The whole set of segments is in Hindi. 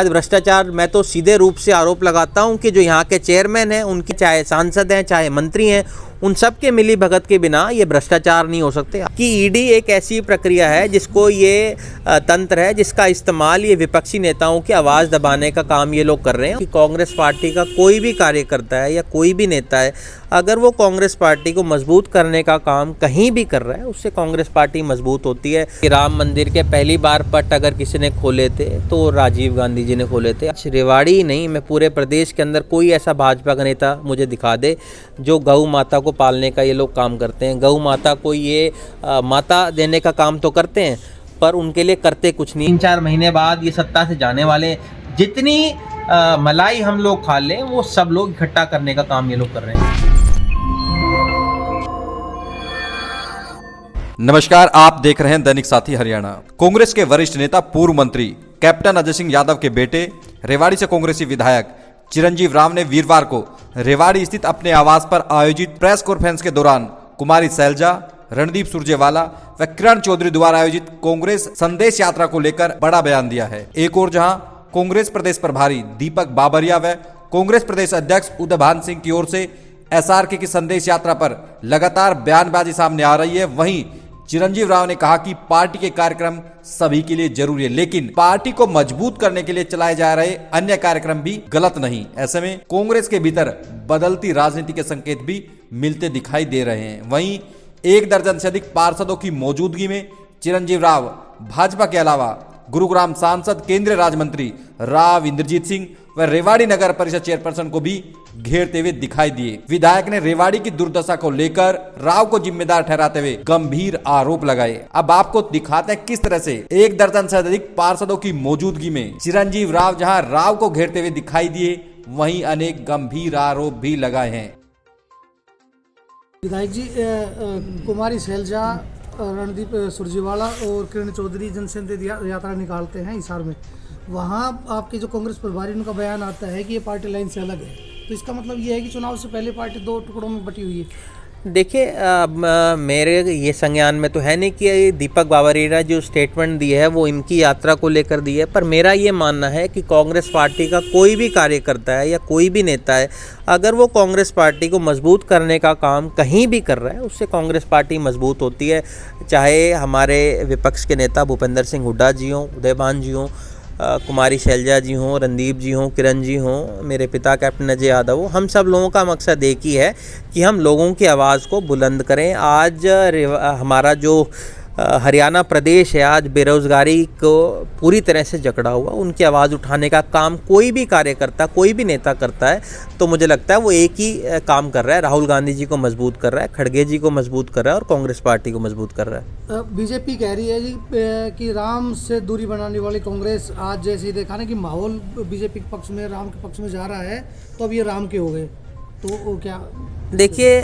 आज भ्रष्टाचार, मैं तो सीधे रूप से आरोप लगाता हूं कि जो यहाँ के चेयरमैन हैं, उनके चाहे सांसद हैं चाहे मंत्री हैं, उन सब के मिली भगत के बिना ये भ्रष्टाचार नहीं हो सकते। कि ईडी एक ऐसी प्रक्रिया है जिसको ये तंत्र है जिसका इस्तेमाल ये विपक्षी नेताओं की आवाज़ दबाने का काम ये लोग कर रहे हैं। कि कांग्रेस पार्टी का कोई भी कार्यकर्ता है या कोई भी नेता है, अगर वो कांग्रेस पार्टी को मजबूत करने का काम कहीं भी कर रहा है, उससे कांग्रेस पार्टी मजबूत होती है। कि राम मंदिर के पहली बार पट अगर किसी ने खोले थे तो राजीव गांधी जी ने खोले थे। रेवाड़ी ही नहीं, मैं पूरे प्रदेश के अंदर कोई ऐसा भाजपा का नेता मुझे दिखा दे जो गौ माता को पालने का ये लोग काम करते हैं। गौ माता को ये माता देने का काम तो करते हैं, पर उनके लिए करते कुछ नहीं। 3-4 महीने बाद ये सत्ता से जाने वाले, जितनी मलाई हम लोग खा लें वो सब लोग इकट्ठा करने का काम ये लोग कर रहे हैं। नमस्कार, आप देख रहे हैं दैनिक साथी हरियाणा। कांग्रेस के वरिष्ठ नेता पूर्व मंत्री कैप्टन अजय सिंह यादव के बेटे, रेवाड़ी से कांग्रेसी विधायक चिरंजीव राव ने वीरवार को रेवाड़ी स्थित अपने आवास पर आयोजित प्रेस कॉन्फ्रेंस के दौरान कुमारी शैलजा, रणदीप सुरजेवाला व किरण चौधरी द्वारा आयोजित कांग्रेस संदेश यात्रा को लेकर बड़ा बयान दिया है। एक और जहां कांग्रेस प्रदेश प्रभारी दीपक बाबरिया व कांग्रेस प्रदेश अध्यक्ष उदय भान सिंह की ओर से एसआरके की संदेश यात्रा पर लगातार बयानबाजी सामने आ रही है, वहीं चिरंजीव राव ने कहा कि पार्टी के कार्यक्रम सभी के लिए जरूरी है, लेकिन पार्टी को मजबूत करने के लिए चलाए जा रहे अन्य कार्यक्रम भी गलत नहीं। ऐसे में कांग्रेस के भीतर बदलती राजनीति के संकेत भी मिलते दिखाई दे रहे हैं। वहीं 1 दर्जन से अधिक पार्षदों की मौजूदगी में चिरंजीव राव भाजपा के अलावा गुरुग्राम सांसद, केंद्रीय राज्य मंत्री राव इंद्रजीत सिंह व रेवाड़ी नगर परिषद चेयरपर्सन को भी घेरते हुए दिखाई दिए। विधायक ने रेवाड़ी की दुर्दशा को लेकर राव को जिम्मेदार ठहराते हुए गंभीर आरोप लगाए। अब आपको दिखाते हैं किस तरह से 1 दर्जन से अधिक पार्षदों की मौजूदगी में चिरंजीव राव जहां राव को घेरते हुए दिखाई दिए, वहीं अनेक गंभीर आरोप भी लगाए हैं। विधायक जी, कुमारी शैलजा, रणदीप सुरजेवाला और किरण चौधरी जनसंदेश यात्रा निकालते हैं हिसार में, वहाँ आपके जो कांग्रेस प्रभारी उनका बयान आता है कि ये पार्टी लाइन से अलग है, तो इसका मतलब ये है कि चुनाव से पहले पार्टी 2 टुकड़ों में बटी हुई है। देखिए, मेरे ये संज्ञान में तो है नहीं कि दीपक बाबरिया ने जो स्टेटमेंट दी है वो इनकी यात्रा को लेकर दी है, पर मेरा ये मानना है कि कांग्रेस पार्टी का कोई भी कार्यकर्ता है या कोई भी नेता है, अगर वो कांग्रेस पार्टी को मजबूत करने का काम कहीं भी कर रहा है, उससे कांग्रेस पार्टी मजबूत होती है। चाहे हमारे विपक्ष के नेता भूपेंद्र सिंह हुड्डा जी हों, उदयभान जी हों, कुमारी शैलजा जी हों, रणदीप जी हों, किरण जी हों, मेरे पिता कैप्टन अजय यादव हो, हम सब लोगों का मकसद एक ही है कि हम लोगों की आवाज़ को बुलंद करें। आज हमारा जो हरियाणा प्रदेश है, आज बेरोज़गारी को पूरी तरह से जकड़ा हुआ, उनकी आवाज़ उठाने का काम कोई भी कार्यकर्ता, कोई भी नेता करता है तो मुझे लगता है वो एक ही काम कर रहा है, राहुल गांधी जी को मजबूत कर रहा है, खड़गे जी को मजबूत कर रहा है और कांग्रेस पार्टी को मजबूत कर रहा है। बीजेपी कह रही है जी कि राम से दूरी बनाने वाली कांग्रेस, आज जैसे ही देखा ना कि माहौल बीजेपी के पक्ष में, राम के पक्ष में जा रहा है, तो अब ये राम के हो गए, तो क्या? देखिए,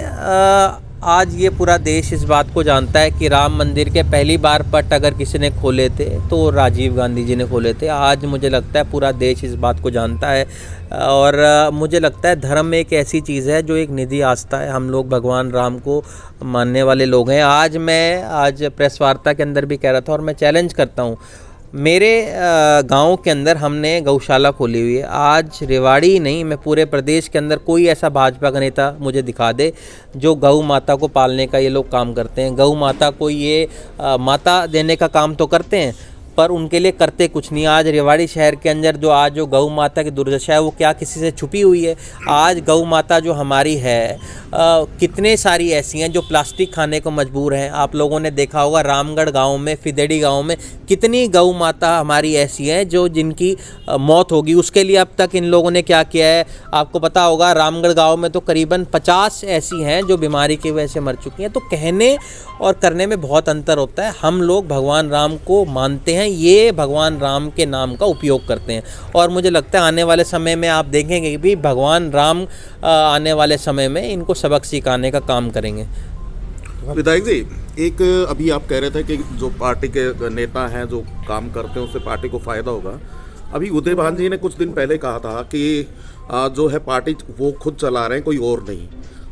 आज ये पूरा देश इस बात को जानता है कि राम मंदिर के पहली बार पट अगर किसी ने खोले थे तो राजीव गांधी जी ने खोले थे। आज मुझे लगता है पूरा देश इस बात को जानता है, और मुझे लगता है धर्म एक ऐसी चीज़ है जो एक निधि आस्था है। हम लोग भगवान राम को मानने वाले लोग हैं। आज प्रेस वार्ता के अंदर भी कह रहा था और मैं चैलेंज करता हूँ, मेरे गांव के अंदर हमने गौशाला खोली हुई है। आज रेवाड़ी ही नहीं, मैं पूरे प्रदेश के अंदर कोई ऐसा भाजपा का नेता मुझे दिखा दे जो गौ माता को पालने का ये लोग काम करते हैं। गौ माता को ये माता देने का काम तो करते हैं, पर उनके लिए करते कुछ नहीं। आज रेवाड़ी शहर के अंदर जो गौ माता की दुर्दशा है वो क्या किसी से छुपी हुई है? आज गौ माता जो हमारी है, कितने सारी ऐसी हैं जो प्लास्टिक खाने को मजबूर हैं। आप लोगों ने देखा होगा रामगढ़ गांव में, फिदेड़ी गांव में कितनी गौ माता हमारी ऐसी हैं जो जिनकी मौत होगी। उसके लिए अब तक इन लोगों ने क्या किया है आपको पता होगा। रामगढ़ गांव में तो करीबन 50 ऐसी हैं जो बीमारी की वजह से मर चुकी हैं। तो कहने और करने में बहुत अंतर होता है। हम लोग भगवान राम को मानते हैं, ये भगवान राम के नाम का उपयोग करते हैं, और मुझे लगता है आने वाले समय में आप देखेंगे कि भी भगवान राम आने वाले समय में इनको सबक सिखाने का काम करेंगे। विधायक जी, एक अभी आप कह रहे थे कि जो पार्टी के नेता हैं जो काम करते हैं उससे पार्टी को फायदा होगा। अभी उदय भान जी ने कुछ दिन पहले कहा था कि जो है पार्टी वो खुद चला रहे हैं, कोई और नहीं,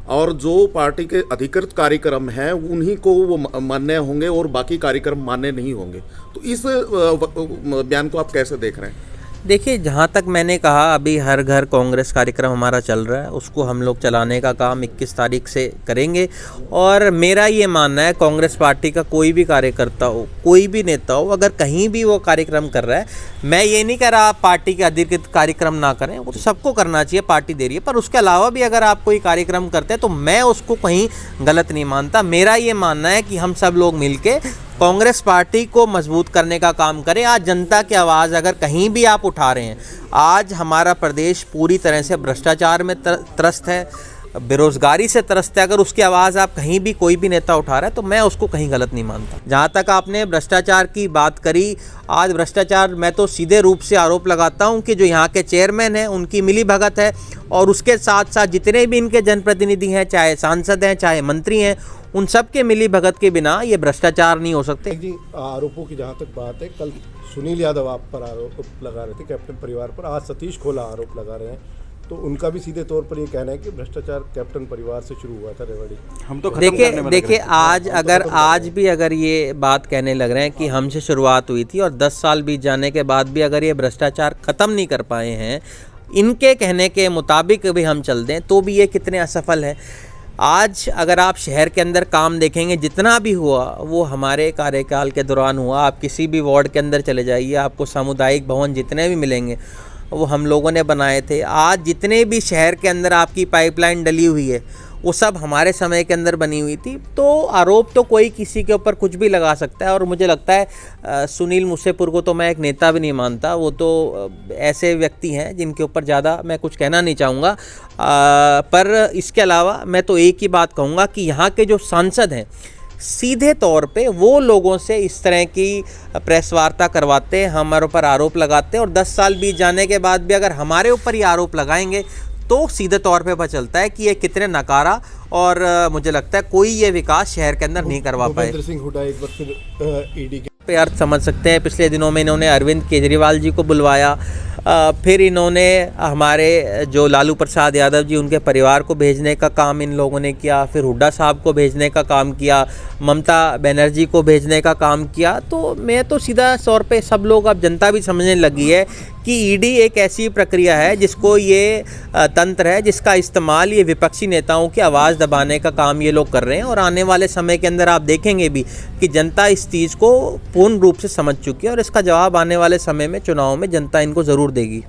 और जो पार्टी के अधिकृत कार्यक्रम हैं उन्हीं को वो मान्य होंगे और बाकी कार्यक्रम मान्य नहीं होंगे। तो इस बयान को आप कैसे देख रहे हैं? देखिए, जहाँ तक मैंने कहा, अभी हर घर कांग्रेस कार्यक्रम हमारा चल रहा है, उसको हम लोग चलाने का काम 21 तारीख से करेंगे। और मेरा ये मानना है, कांग्रेस पार्टी का कोई भी कार्यकर्ता हो, कोई भी नेता हो, अगर कहीं भी वो कार्यक्रम कर रहा है, मैं ये नहीं कह रहा आप पार्टी के अधिकृत कार्यक्रम ना करें, वो तो सबको करना चाहिए, पार्टी दे रही है, पर उसके अलावा भी अगर आप कोई कार्यक्रम करते हैं तो मैं उसको कहीं गलत नहीं मानता। मेरा ये मानना है कि हम सब लोग मिलके कांग्रेस पार्टी को मजबूत करने का काम करें। आज जनता की आवाज़ अगर कहीं भी आप उठा रहे हैं, आज हमारा प्रदेश पूरी तरह से भ्रष्टाचार में त्रस्त है, बेरोजगारी से त्रस्त है, अगर उसकी आवाज़ आप कहीं भी कोई भी नेता उठा रहा है तो मैं उसको कहीं गलत नहीं मानता। जहाँ तक आपने भ्रष्टाचार की बात करी, आज भ्रष्टाचार मैं तो सीधे रूप से आरोप लगाता हूँ कि जो यहाँ के चेयरमैन हैं उनकी मिली भगत है, और उसके साथ साथ जितने भी इनके जनप्रतिनिधि हैं, चाहे सांसद हैं चाहे मंत्री हैं, उन सब के मिली भगत के बिना ये भ्रष्टाचार नहीं हो सकते। जी, आरोपों की जहाँ तक बात है, कल सुनील यादव आप पर आरोप लगा रहे थे, कैप्टन परिवार पर, आज सतीश खोला आरोप लगा रहे हैं, तो उनका भी सीधे तौर पर ये कहना है कि भ्रष्टाचार कैप्टन परिवार से शुरू हुआ था रेवाड़ी। हम तो देखिए आज भी अगर ये बात कहने लग रहे हैं कि हमसे शुरुआत हुई थी और 10 साल बीत जाने के बाद भी अगर ये भ्रष्टाचार ख़त्म नहीं कर पाए हैं, इनके कहने के मुताबिक भी हम चल दें, तो भी ये कितने असफल हैं। आज अगर आप शहर के अंदर काम देखेंगे, जितना भी हुआ वो हमारे कार्यकाल के दौरान हुआ। आप किसी भी वार्ड के अंदर चले जाइए, आपको सामुदायिक भवन जितने भी मिलेंगे वो हम लोगों ने बनाए थे। आज जितने भी शहर के अंदर आपकी पाइपलाइन डली हुई है वो सब हमारे समय के अंदर बनी हुई थी। तो आरोप तो कोई किसी के ऊपर कुछ भी लगा सकता है, और मुझे लगता है सुनील मूसेपुर को तो मैं एक नेता भी नहीं मानता, वो तो ऐसे व्यक्ति हैं जिनके ऊपर ज़्यादा मैं कुछ कहना नहीं चाहूँगा। पर इसके अलावा मैं तो एक ही बात कहूँगा कि यहाँ के जो सांसद हैं, सीधे तौर पे वो लोगों से इस तरह की प्रेस वार्ता करवाते हैं, हमारे ऊपर आरोप लगाते हैं, और 10 साल बीत जाने के बाद भी अगर हमारे ऊपर ये आरोप लगाएंगे तो सीधे तौर पे पता चलता है कि ये कितने नकारा, और मुझे लगता है कोई ये विकास शहर के अंदर नहीं करवा पाए। भूपेंद्र सिंह हुड्डा एक बार फिर ईडी के पे अर्थ समझ सकते हैं। पिछले दिनों में इन्होंने अरविंद केजरीवाल जी को बुलवाया, फिर इन्होंने हमारे जो लालू प्रसाद यादव जी, उनके परिवार को भेजने का काम इन लोगों ने किया, फिर हुड्डा साहब को भेजने का काम किया, ममता बनर्जी को भेजने का काम किया। तो मैं तो सीधा तौर पे सब लोग, अब जनता भी समझने लगी है कि ईडी एक ऐसी प्रक्रिया है जिसको ये तंत्र है जिसका इस्तेमाल ये विपक्षी नेताओं की आवाज़ दबाने का काम ये लोग कर रहे हैं। और आने वाले समय के अंदर आप देखेंगे भी कि जनता इस चीज़ को पूर्ण रूप से समझ चुकी है, और इसका जवाब आने वाले समय में चुनाव में जनता इनको ज़रूर देगी।